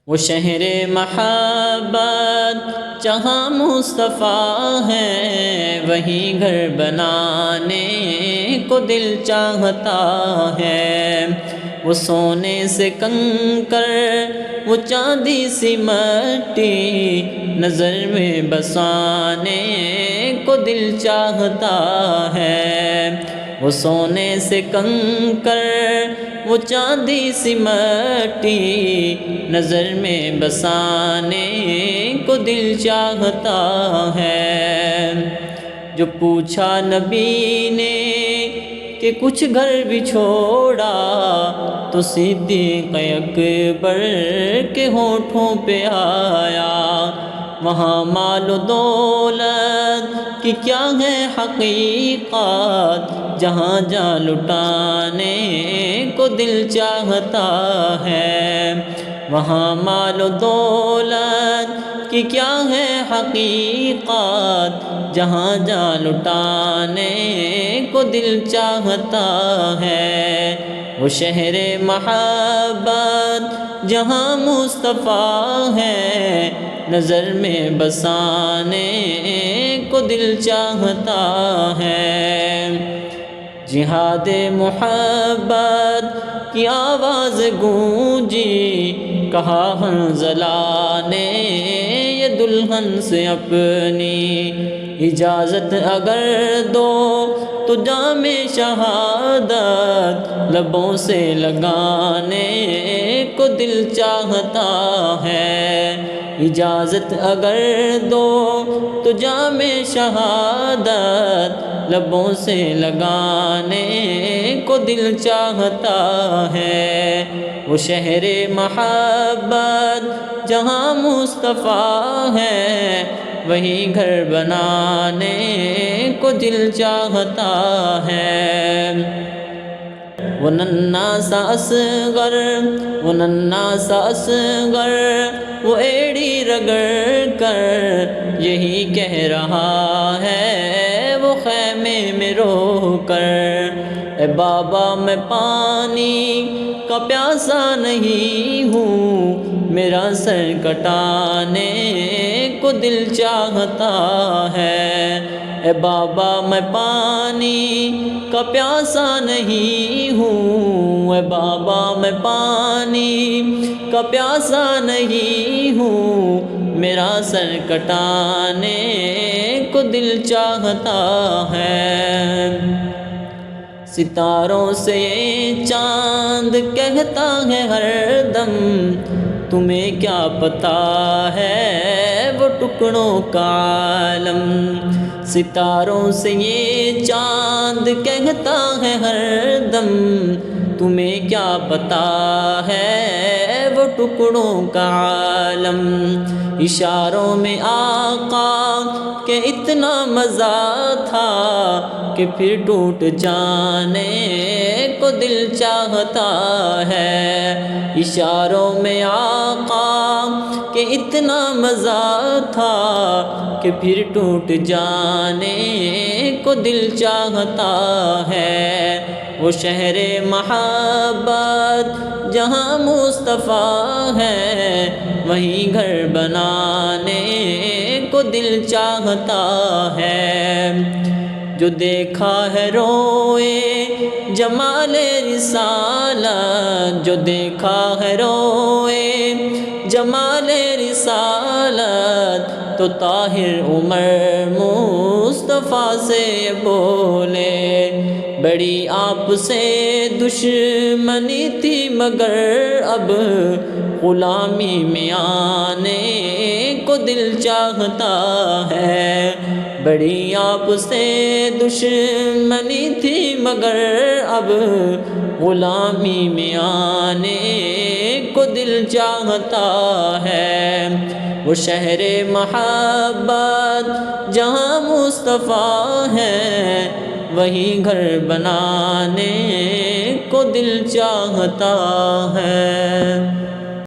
وہ شہر محبت جہاں مصطفیٰ ہے، وہیں گھر بنانے کو دل چاہتا ہے۔ وہ سونے سے کنکر، وہ چاندی سی مٹی، نظر میں بسانے کو دل چاہتا ہے۔ وہ سونے سے کنکر، وہ چاندی سی مٹی، نظر میں بسانے کو دل چاہتا ہے۔ جو پوچھا نبی نے کہ کچھ گھر بھی چھوڑا، تو صدیق اکبر کے ہونٹوں پہ آیا۔ وہاں مال و دولت کی کیا ہے حقیقت، جہاں جا لٹانے کو دل چاہتا ہے۔ وہاں مال و دولت کی کیا ہے حقیقت، جہاں جا لٹانے کو دل چاہتا ہے۔ وہ شہر محبت جہاں مصطفیٰ ہے، نظر میں بسانے کو دل چاہتا ہے۔ جہاد محبت کی آواز گونجی، کہا حنظلہ نے یہ دلہن سے اپنی، اجازت اگر دو تو جام شہادت لبوں سے لگانے کو دل چاہتا ہے۔ اجازت اگر دو تو جام شہادت لبوں سے لگانے کو دل چاہتا ہے۔ وہ شہر محبت جہاں مصطفیٰ ہے، وہیں گھر بنانے کو دل چاہتا ہے۔ وہ ننھا سا اصغر، وہ ننھا سا اصغر، وہ ایڑی رگڑ کر یہی کہہ رہا ہے وہ خیمے میں رو کر، اے بابا میں پانی کا پیاسا نہیں ہوں، میرا سر کٹانے کو دل چاہتا ہے۔ اے بابا میں پانی کا پیاسا نہیں ہوں، اے بابا میں پانی کا پیاسا نہیں ہوں، میرا سر کٹانے کو دل چاہتا ہے۔ ستاروں سے چاند کہتا ہے ہر دم، تمہیں کیا پتہ ہے وہ ٹکڑوں کا عالم۔ ستاروں سے یہ چاند کہتا ہے ہر دم، تمہیں کیا پتہ ہے وہ ٹکڑوں کا عالم۔ اشاروں میں آقا کہ اتنا مزہ تھا کہ پھر ٹوٹ جانے کو دل چاہتا ہے۔ اشاروں میں آقا کہ اتنا مزہ تھا کہ پھر ٹوٹ جانے کو دل چاہتا ہے۔ وہ شہر محبت جہاں مصطفیٰ ہے، وہیں گھر بنانے کو دل چاہتا ہے۔ جو دیکھا ہے روئے جمال رسالت، جو دیکھا ہے روئے جمال رسالت، تو طاہر عمر مصطفیٰ سے بولے، بڑی آپ سے دشمنی تھی مگر اب غلامی میں آنے کو دل چاہتا ہے۔ بڑی آپ سے دشمنی تھی مگر اب غلامی میں آنے کو دل چاہتا ہے۔ وہ شہر محبت جہاں مصطفیٰ ہے، وہیں گھر بنانے کو دل چاہتا ہے۔